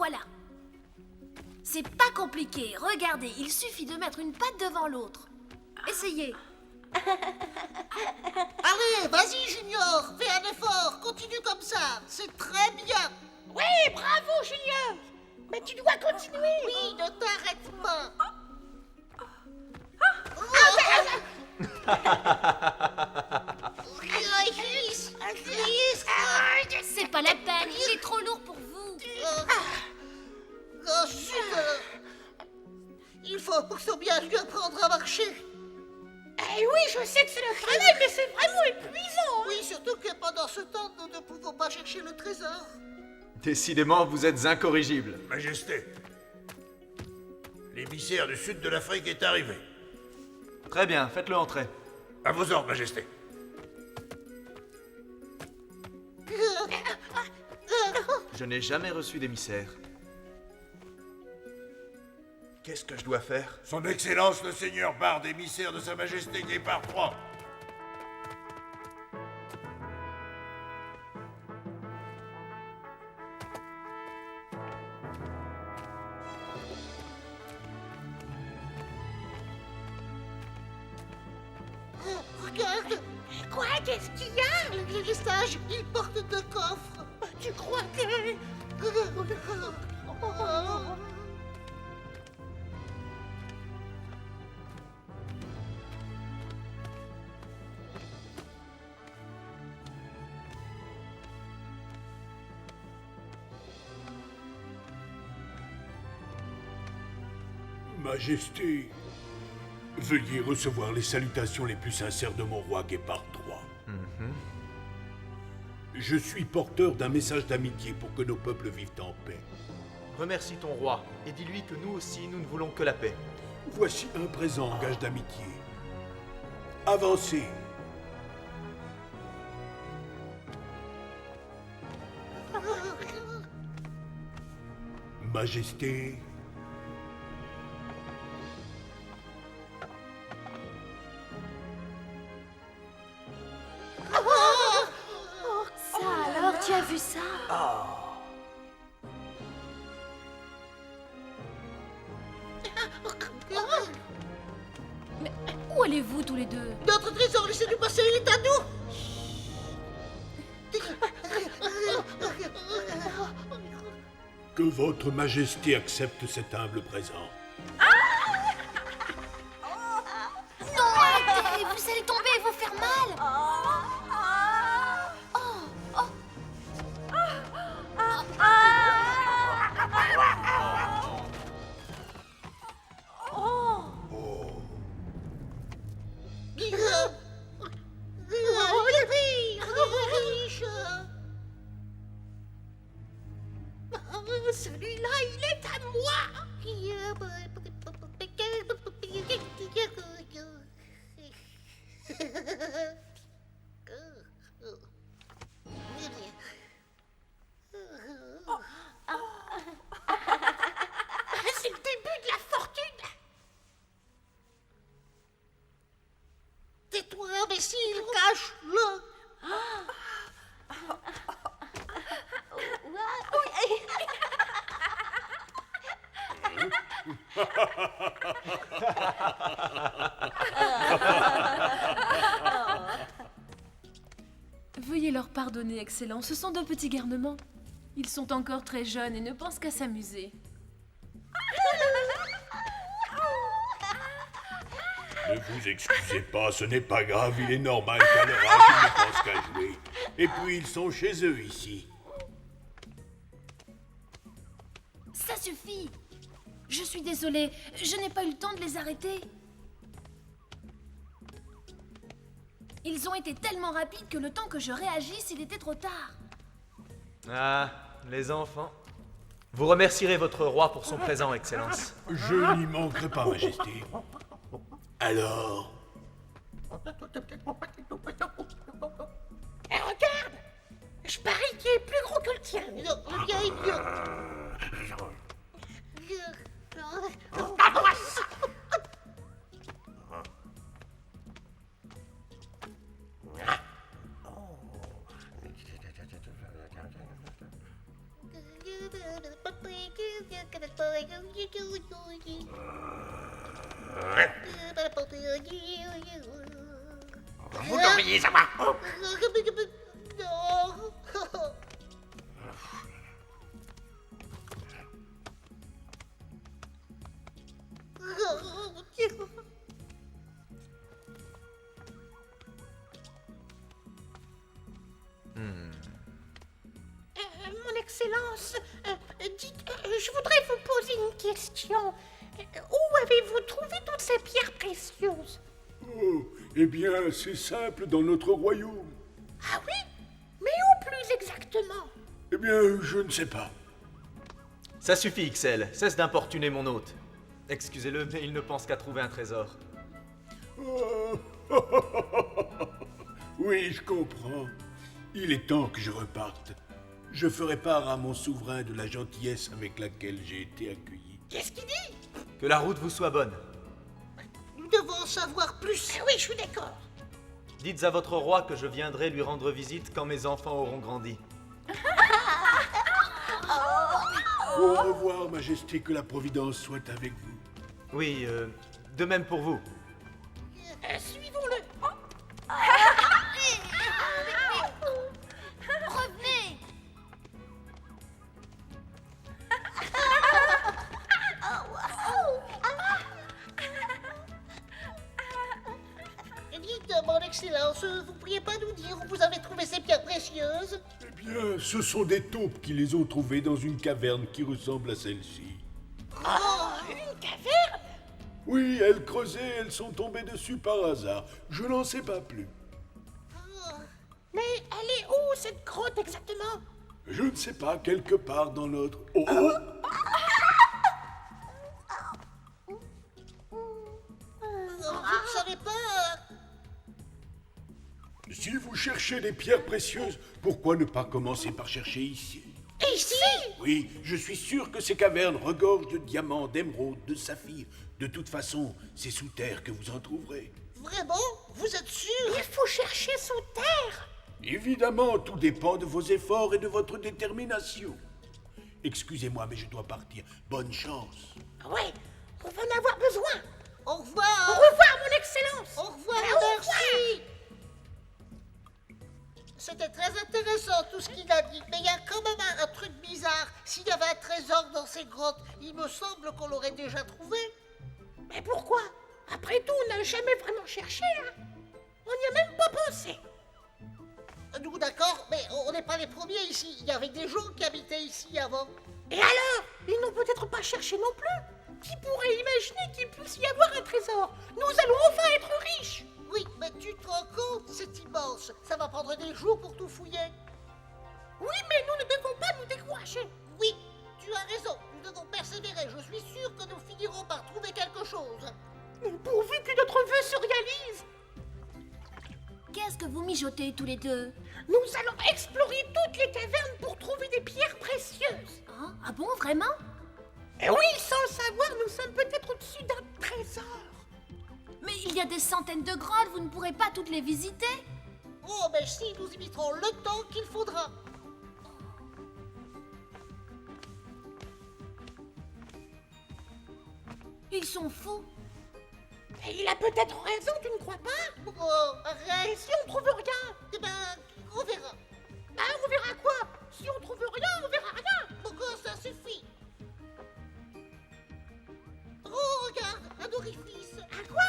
Voilà. C'est pas compliqué. Regardez, il suffit de mettre une patte devant l'autre. Essayez. Allez, vas-y Junior, fais un effort, continue comme ça, c'est très bien. Oui, bravo, Junior. Mais tu dois continuer. Oui, ne t'arrête pas. C'est pas la peine, il est trop lourd pour vous. Oh, super. Il faut bien lui apprendre à marcher. Eh oui, je sais que c'est le travail, mais c'est vraiment épuisant. Oui, surtout que pendant ce temps, nous ne pouvons pas chercher le trésor. Décidément, vous êtes incorrigibles. Majesté, l'émissaire du sud de l'Afrique est arrivé. Très bien, faites-le entrer. À vos ordres, Majesté. Je n'ai jamais reçu d'émissaire. Qu'est-ce que je dois faire? Son Excellence le Seigneur Bard, émissaire de Sa Majesté Guépard III. Regarde, Quoi, qu'est-ce qu'il y a? les stages, ils portent deux coffres. Tu crois que... Majesté, veuillez recevoir les salutations les plus sincères de mon roi Guépard III. Je suis porteur d'un message d'amitié pour que nos peuples vivent en paix. Remercie ton roi et dis-lui que nous aussi, nous ne voulons que la paix. Voici un présent en gage d'amitié. Avancez. Majesté, Ça alors, tu as vu ça? Mais où allez-vous tous les deux? Notre trésor, laissez-nous passer, il est à nous. que votre majesté accepte cet humble présent. Non, arrêtez! Vous allez tomber et vous faire mal! Celui-là, il est à moi. C'est le début de la fortune. Tais-toi, imbécile, cache-le. Veuillez leur pardonner, Excellence, ce sont de petits garnements. Ils sont encore très jeunes et ne pensent qu'à s'amuser. Ne vous excusez pas, ce n'est pas grave, il est normal qu'à leur âge, ils ne pensent qu'à jouer. Et puis, ils sont chez eux ici. Ça suffit! Je suis désolée, je n'ai pas eu le temps de les arrêter. Ils ont été tellement rapides que le temps que je réagisse, il était trop tard. Ah, les enfants. Vous remercierez votre roi pour son présent, Excellence. Je n'y manquerai pas, Majesté. Alors, Eh, regarde. Je parie qu'il est plus gros que le tien. Non, le mien est mieux. Vous devriez avoir honte. Non. Mon Excellence, dites, je voudrais vous poser une question. Où avez-vous trouvé toutes ces pierres précieuses? Oh, eh bien, c'est simple dans notre royaume. Ah oui? Mais où plus exactement? Eh bien, je ne sais pas. Ça suffit, Ixel. Cesse d'importuner mon hôte. Excusez-le, mais il ne pense qu'à trouver un trésor. Oh. Oui, je comprends. Il est temps que je reparte. Je ferai part à mon souverain de la gentillesse avec laquelle j'ai été accueilli. Qu'est-ce qu'il dit? Que la route vous soit bonne. Nous devons en savoir plus. Ah oui, je suis d'accord. Dites à votre roi que je viendrai lui rendre visite quand mes enfants auront grandi. Au revoir, Majesté, que la Providence soit avec vous. Oui, de même pour vous. Suivons-le. Revenez! Dites, mon Excellence, vous pourriez pas nous dire où vous avez trouvé ces pierres précieuses? Eh bien, ce sont des taupes qui les ont trouvées dans une caverne qui ressemble à celle-ci. Une caverne? Oui, elles creusaient, elles sont tombées dessus par hasard. Je n'en sais pas plus. Mais elle est où, cette grotte, exactement? Je ne sais pas, quelque part dans notre... Oh, oh. Vous ne savez pas... Si vous cherchez des pierres précieuses, pourquoi ne pas commencer par chercher ici? Ici? Oui, je suis sûr que ces cavernes regorgent de diamants, d'émeraudes, de saphirs. De toute façon, c'est sous terre que vous en trouverez. Vraiment? Vous êtes sûr? Il faut chercher sous terre. Évidemment, tout dépend de vos efforts et de votre détermination. Excusez-moi, mais je dois partir. Bonne chance. Ouais, on va en avoir besoin. Au Au revoir! revoir, mon Excellence. Au revoir, Au revoir. merci! C'était très intéressant tout ce qu'il a dit, mais il y a quand même un truc bizarre. S'il y avait un trésor dans ces grottes, il me semble qu'on l'aurait déjà trouvé. Mais pourquoi? Après tout, on n'a jamais vraiment cherché, hein. On n'y a même pas pensé. Nous, d'accord, mais on n'est pas les premiers ici. Il y avait des gens qui habitaient ici avant. Et alors? Ils n'ont peut-être pas cherché non plus. Qui pourrait imaginer qu'il puisse y avoir un trésor? Nous allons enfin être riches. Oui, mais tu te rends compte, c'est immense. Ça va prendre des jours pour tout fouiller. Oui, mais nous ne devons pas nous décourager. Oui, tu as raison. Nous devons persévérer. Je suis sûr que nous finirons par trouver quelque chose. Pourvu que notre vœu se réalise. Qu'est-ce que vous mijotez tous les deux? Nous allons explorer toutes les cavernes pour trouver des pierres précieuses. Hein? Ah bon, vraiment? Et oui, sans le savoir, nous sommes peut-être au-dessus d'un trésor. Mais il y a des centaines de grottes, vous ne pourrez pas toutes les visiter? Oh, mais si, nous y mettrons le temps qu'il faudra. Ils sont fous. Et il a peut-être raison, tu ne crois pas? Oh, Et arrête. si on trouve rien? Eh ben, on verra. Ah, on verra quoi? Si on trouve rien, on verra rien. Pourquoi ça suffit? Oh, regarde, un orifice. À quoi?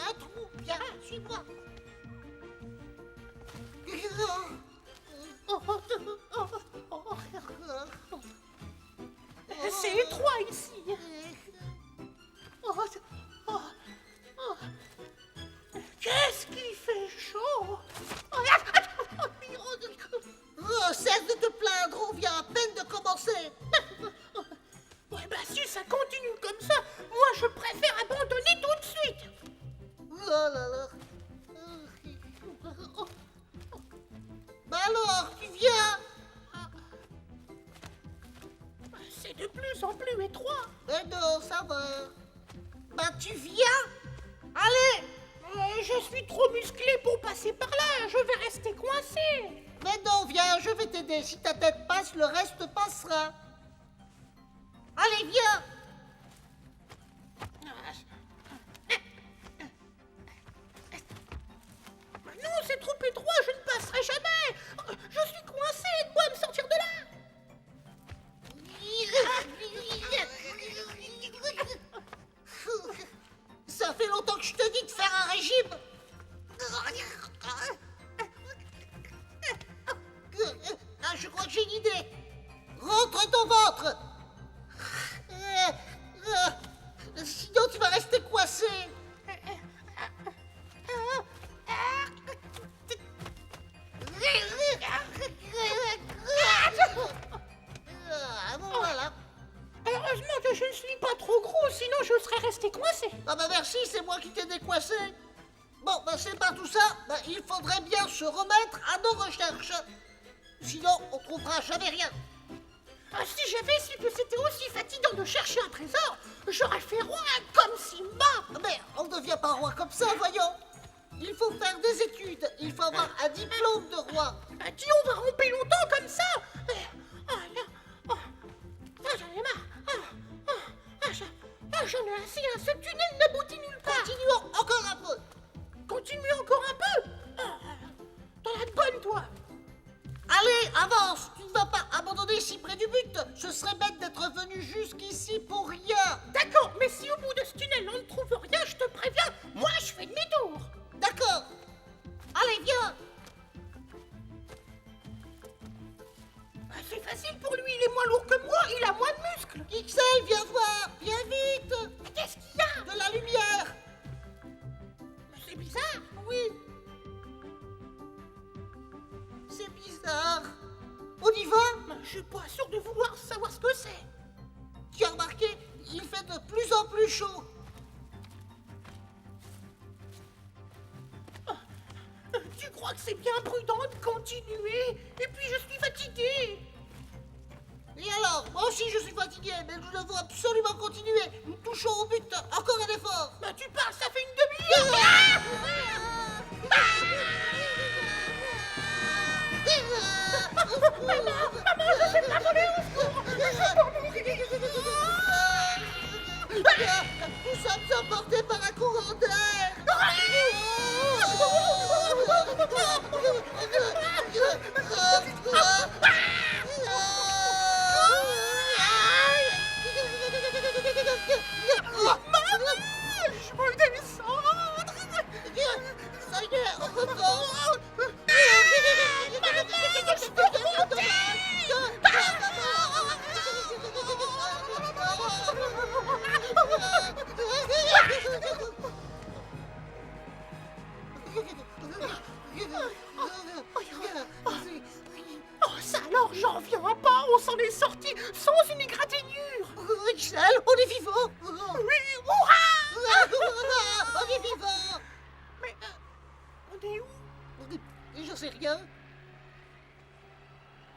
Un trou. Viens, suis-moi. C'est étroit ici. Oh, oh, oh. Qu'est-ce qui fait chaud? Oh, cesse de te plaindre, on vient à peine de commencer. Ouais, bah si ça continue comme ça, moi je préfère abandonner tout de suite. Oh là là. Bah alors, tu viens? C'est de plus en plus étroit. Mais non, ça va. Bah tu viens? Allez! Je suis trop musclé pour passer par là, je vais rester coincé. Mais non, viens, je vais t'aider. Si ta tête passe, le reste passera. Allez, viens. Non, c'est trop étroit, je ne passerai jamais. Je suis coincé, aide-moi à me sortir de là. Ça fait longtemps que je te dis de faire un régime. Ah, je crois que j'ai une idée. Rentre ton ventre. Sinon, tu vas rester coincé. Ah, bon, voilà. Heureusement que je ne suis pas trop gros, sinon je serais resté coincé. Ah bah merci, c'est moi qui t'ai décoincé. Bon, bah c'est pas tout ça. Bah, il faudrait bien se remettre à nos recherches. Sinon, on trouvera jamais rien. Si j'avais su que c'était aussi fatigant de chercher un trésor, j'aurais fait roi comme Simba. Mais on ne devient pas roi comme ça, voyons. Il faut faire des études. Il faut avoir un diplôme de roi. Dis, on va ramper longtemps comme ça. J'en ai marre. J'en ai assez. Ce tunnel n'aboutit nulle part. Continuons encore un peu. Continue encore un peu. T'en as de bonnes, toi. Allez, avance. Tu ne vas pas abandonner si près du but. Ce serait bête d'être venu jusqu'ici pour rien. D'accord, mais si au bout de ce tunnel on ne trouve rien, je te préviens, moi je fais demi-tour. D'accord. Allez, viens. C'est facile pour lui, il est moins lourd que moi, il a moins de muscles. XL, viens voir. Viens vite. Mais qu'est-ce qu'il y a? De la lumière. C'est bizarre. Oui. C'est bizarre. On y va? Je suis pas sûr de vouloir savoir ce que c'est. Tu as remarqué, il fait de plus en plus chaud. Tu crois que c'est bien prudent de continuer? Et puis je suis fatigué. Et alors, moi aussi je suis fatigué, mais nous devons absolument continuer. Nous touchons au but, encore un effort. Bah tu parles, ça fait une demi-heure. Maman, je sais pas voler au secours. Je vais pas mourir. Nous sommes emportés par un courant d'air. Je veux descendre. Ça y est, on reprend. Je peux remonter. Oh, ça alors, j'en reviens pas, on s'en est sorti sans une égratignure. XL, on est vivant. Oui, hurrah. On est vivant. Mais on est où? Je sais rien.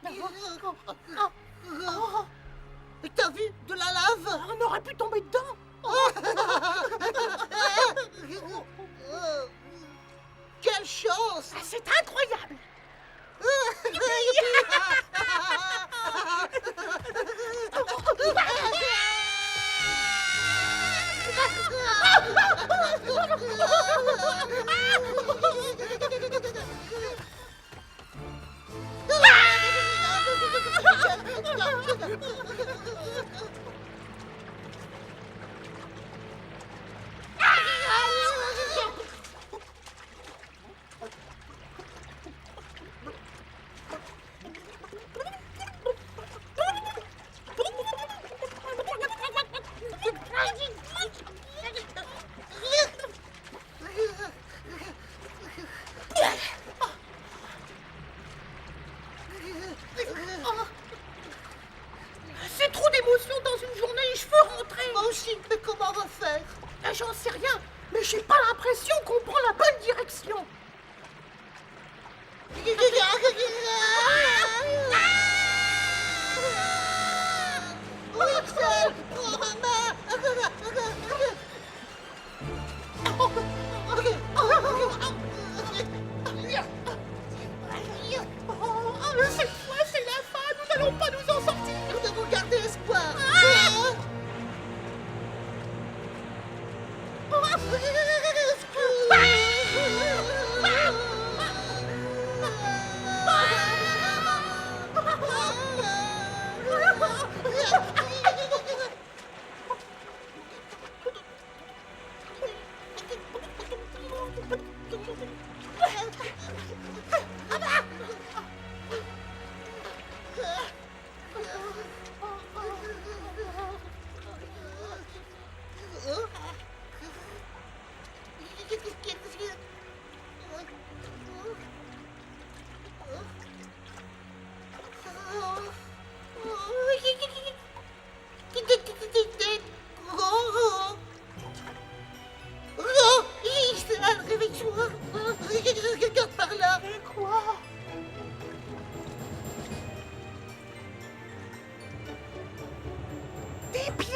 Oh, T'as vu de la lave? on aurait pu tomber dedans. Quelle chance! Ah, c'est incroyable. C'est trop d'émotions dans une journée, je veux rentrer. Moi aussi, mais comment refaire? J'en sais rien, mais j'ai pas l'impression qu'on prend la bonne direction. Cette fois, c'est la fin, nous n'allons pas nous en sortir. Nous devons garder espoir.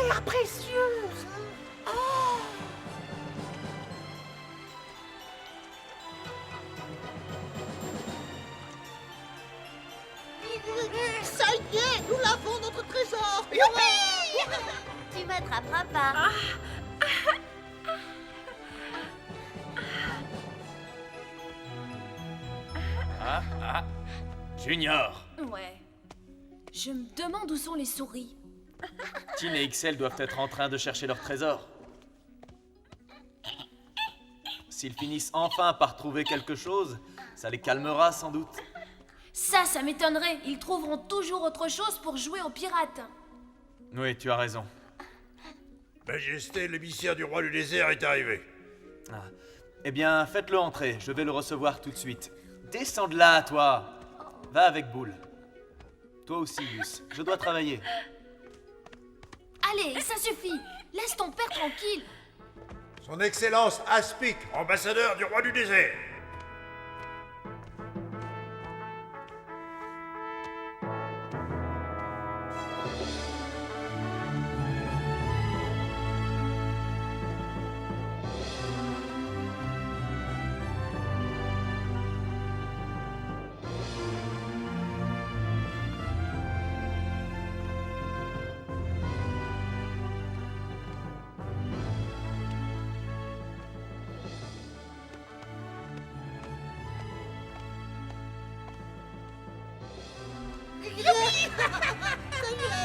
pierres précieuses. Oh. Ça y est, nous l'avons, notre trésor. Tu m'attraperas pas. Junior, Ouais. Je me demande où sont les souris. Tin et XL doivent être en train de chercher leur trésor. S'ils finissent enfin par trouver quelque chose, ça les calmera sans doute. Ça m'étonnerait. Ils trouveront toujours autre chose pour jouer aux pirates. Oui, tu as raison. Majesté, l'émissaire du roi du désert est arrivé. Ah. Eh bien, faites-le entrer, je vais le recevoir tout de suite. Descends de là, toi. Va avec Boule. Toi aussi, Gus, je dois travailler. Allez, ça suffit. Laisse ton père tranquille. Son Excellence Aspic, ambassadeur du roi du désert.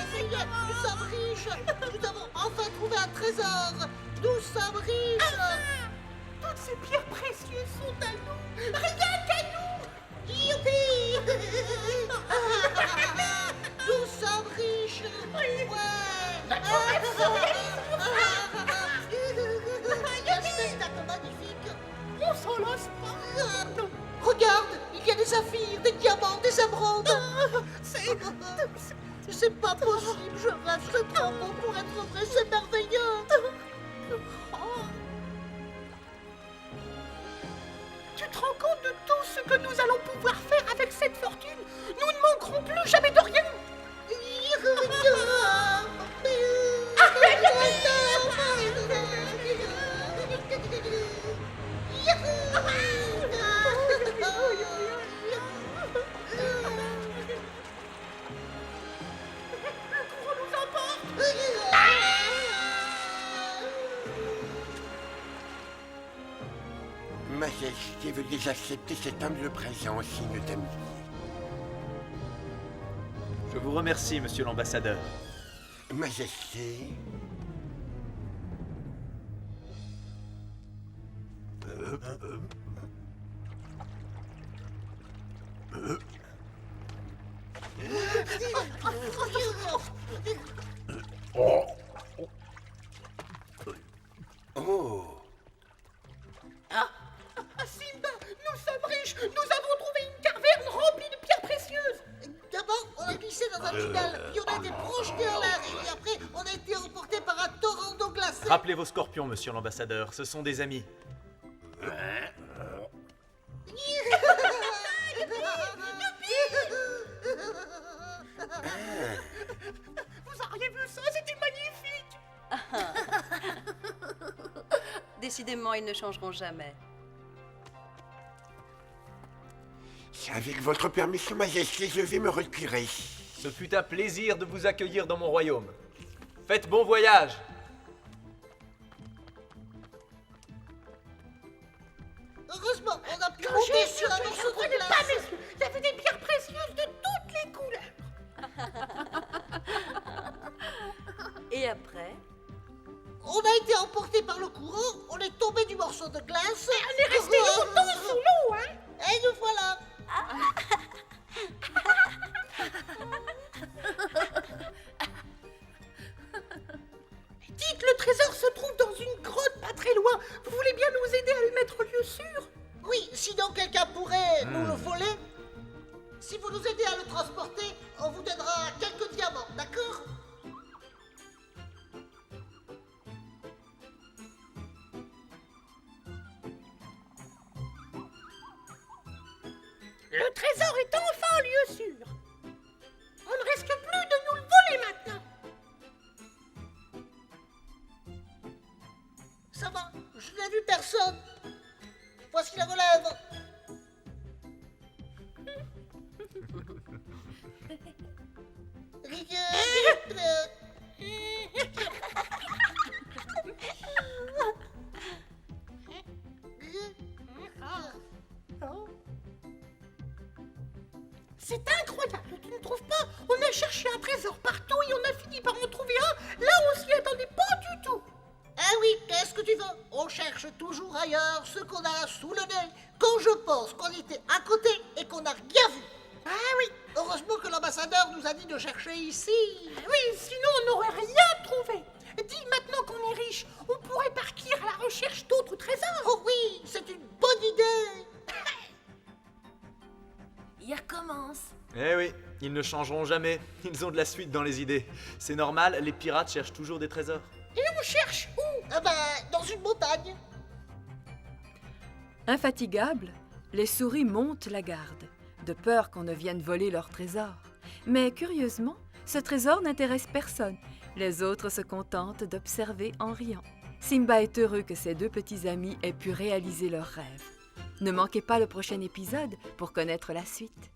Ça y est, nous sommes riches. Nous avons enfin trouvé un trésor. Nous sommes riches. Toutes ces pierres précieuses sont à nous. Rien qu'à nous. Youpi. Nous sommes riches. Ouais. Qu'est-ce que c'est magnifique. On s'en lasse pas. Regarde, il y a des saphirs, des diamants, des émeraudes. C'est pas possible, je rêve, c'est trop beau pour être vrai, c'est merveilleux. Tu te rends compte de tout ce que nous allons pouvoir faire avec cette fortune? Nous ne manquerons plus jamais de rien. Majesté, veuillez accepter cet humble présent en signe d'amitié. Je vous remercie, monsieur l'ambassadeur. Majesté. Oh. Simba, nous sommes riches. Nous avons trouvé une caverne remplie de pierres précieuses. D'abord, on a glissé dans un tunnel, puis on a été projeté en l'air, et après, on a été emporté par un torrent d'eau glacée. Rappelez vos scorpions, monsieur l'ambassadeur, ce sont des amis. Vous auriez vu ça? C'était magnifique. Décidément, ils ne changeront jamais. Avec votre permission, Majesté, je vais me retirer. Ce fut un plaisir de vous accueillir dans mon royaume. Faites bon voyage. Heureusement, on a pu monter sur un morceau de Pas, glace. messieurs. Il y avait des pierres précieuses de toutes les couleurs. Et après, On a été emporté par le courant, on est tombé du morceau de glace. On est resté longtemps sous l'eau, hein. Et nous voilà. Dites, le trésor se trouve dans une grotte pas très loin. Vous voulez bien nous aider à le mettre au lieu sûr? Oui, sinon quelqu'un pourrait nous le voler. Si vous nous aidez à le transporter, on vous donnera quelques diamants, d'accord? C'est incroyable, tu ne trouves pas? On a cherché un trésor partout et on a fini par en trouver un. Là, on s'y attendait pas du tout. Ah oui, qu'est-ce que tu veux? On cherche toujours ailleurs ce qu'on a sous le nez. Quand je pense qu'on était à côté et qu'on n'a rien vu. Ah oui, Heureusement que l'ambassadeur nous a dit de chercher ici. oui, sinon on n'aurait rien trouvé. Dis, maintenant qu'on est riche, on pourrait partir à la recherche d'autres trésors. Oh oui, c'est une bonne idée. Il recommence. Eh oui, ils ne changeront jamais. Ils ont de la suite dans les idées. C'est normal, les pirates cherchent toujours des trésors. Et on cherche où? Ah ben, dans une montagne. Infatigables, les souris montent la garde, de peur qu'on ne vienne voler leur trésor. Mais curieusement, ce trésor n'intéresse personne. Les autres se contentent d'observer en riant. Simba est heureux que ses deux petits amis aient pu réaliser leurs rêves. Ne manquez pas le prochain épisode pour connaître la suite.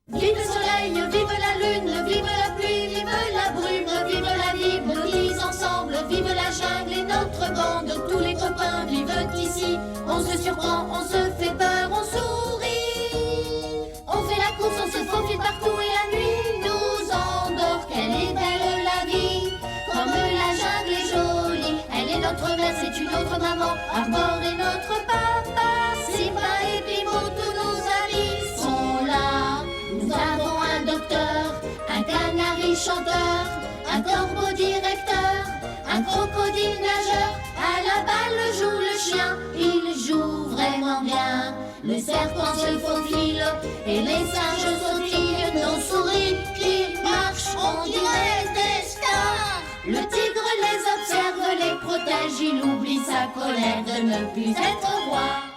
Vive le soleil, vive la lune, vive la pluie, vive la brume, vive la vie, nous tous ensemble, vive la jungle et notre bande, tous les copains vivent ici, on se surprend, on se fait peur, on sourit, on fait la course, on se faufile partout et la nuit nous endort, quelle est belle la vie, comme la jungle est jolie, elle est notre mère, c'est une autre maman, Arbor est notre papa, Simba et Bimbo, tous nos amis sont là. Nous avons un docteur, un canari chanteur, un corbeau directeur, un crocodile nageur. À la balle joue le chien, il joue vraiment bien. Le serpent se faufile et les singes sautillent. Nos souris qui marchent, on dirait des stars. Le tigre les observe, les protège, il oublie sa colère de ne plus être roi.